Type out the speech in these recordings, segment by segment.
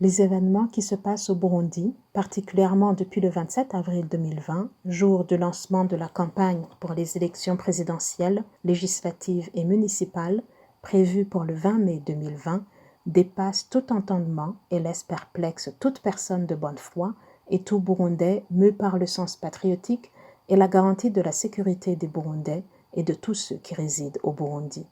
Les événements qui se passent au Burundi, particulièrement depuis le 27 avril 2020, jour du lancement de la campagne pour les élections présidentielles, législatives et municipales, prévues pour le 20 mai 2020, dépassent tout entendement et laissent perplexe toute personne de bonne foi et tout Burundais mu par le sens patriotique et la garantie de la sécurité des Burundais et de tous ceux qui résident au Burundi.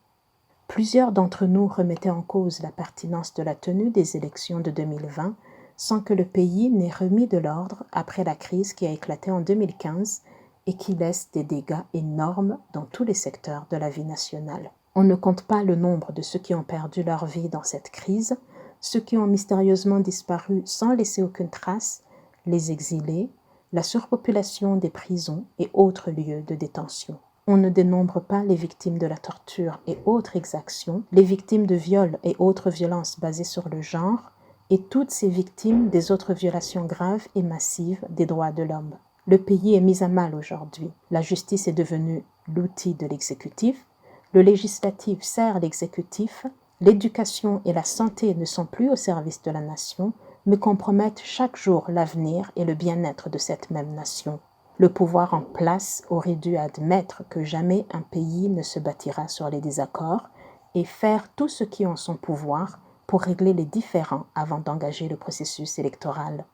Plusieurs d'entre nous remettaient en cause la pertinence de la tenue des élections de 2020 sans que le pays n'ait remis de l'ordre après la crise qui a éclaté en 2015 et qui laisse des dégâts énormes dans tous les secteurs de la vie nationale. On ne compte pas le nombre de ceux qui ont perdu leur vie dans cette crise, ceux qui ont mystérieusement disparu sans laisser aucune trace, les exilés, la surpopulation des prisons et autres lieux de détention. On ne dénombre pas les victimes de la torture et autres exactions, les victimes de viols et autres violences basées sur le genre, et toutes ces victimes des autres violations graves et massives des droits de l'homme. Le pays est mis à mal aujourd'hui. La justice est devenue l'outil de l'exécutif, le législatif sert l'exécutif, l'éducation et la santé ne sont plus au service de la nation, mais compromettent chaque jour l'avenir et le bien-être de cette même nation. Le pouvoir en place aurait dû admettre que jamais un pays ne se bâtira sur les désaccords et faire tout ce qui est en son pouvoir pour régler les différends avant d'engager le processus électoral.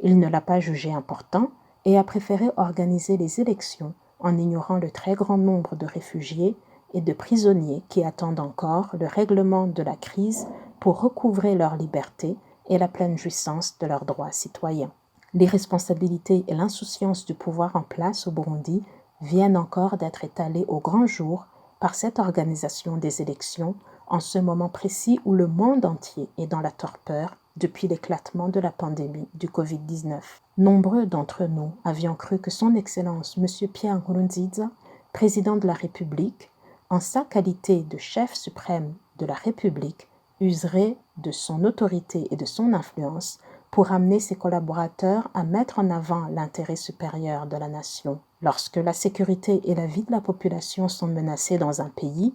Il ne l'a pas jugé important et a préféré organiser les élections en ignorant le très grand nombre de réfugiés et de prisonniers qui attendent encore le règlement de la crise pour recouvrer leur liberté et la pleine jouissance de leurs droits citoyens. L'irresponsabilité et l'insouciance du pouvoir en place au Burundi viennent encore d'être étalées au grand jour par cette organisation des élections en ce moment précis où le monde entier est dans la torpeur depuis l'éclatement de la pandémie du Covid-19. Nombreux d'entre nous avions cru que son Excellence M. Pierre Nkurunziza, président de la République, en sa qualité de chef suprême de la République, userait de son autorité et de son influence pour amener ses collaborateurs à mettre en avant l'intérêt supérieur de la nation. Lorsque la sécurité et la vie de la population sont menacées dans un pays,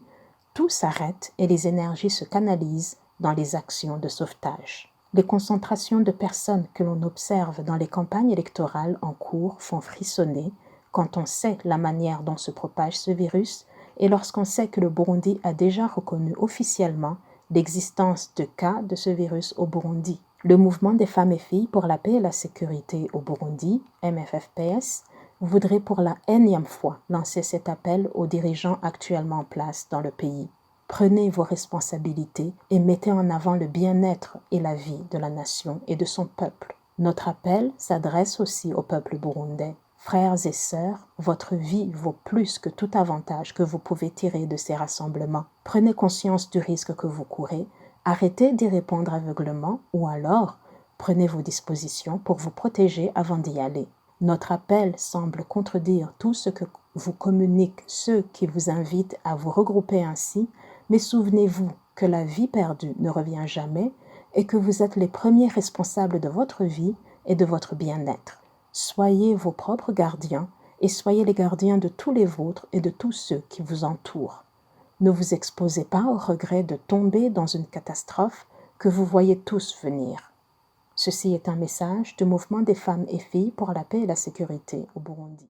tout s'arrête et les énergies se canalisent dans les actions de sauvetage. Les concentrations de personnes que l'on observe dans les campagnes électorales en cours font frissonner quand on sait la manière dont se propage ce virus et lorsqu'on sait que le Burundi a déjà reconnu officiellement l'existence de cas de ce virus au Burundi. Le mouvement des femmes et filles pour la paix et la sécurité au Burundi, MFFPS, voudrait pour la énième fois lancer cet appel aux dirigeants actuellement en place dans le pays. Prenez vos responsabilités et mettez en avant le bien-être et la vie de la nation et de son peuple. Notre appel s'adresse aussi au peuple burundais. Frères et sœurs, votre vie vaut plus que tout avantage que vous pouvez tirer de ces rassemblements. Prenez conscience du risque que vous courez, arrêtez d'y répondre aveuglement ou alors prenez vos dispositions pour vous protéger avant d'y aller. Notre appel semble contredire tout ce que vous communiquent ceux qui vous invitent à vous regrouper ainsi, mais souvenez-vous que la vie perdue ne revient jamais et que vous êtes les premiers responsables de votre vie et de votre bien-être. Soyez vos propres gardiens et soyez les gardiens de tous les vôtres et de tous ceux qui vous entourent. Ne vous exposez pas au regret de tomber dans une catastrophe que vous voyez tous venir. Ceci est un message du mouvement des femmes et filles pour la paix et la sécurité au Burundi.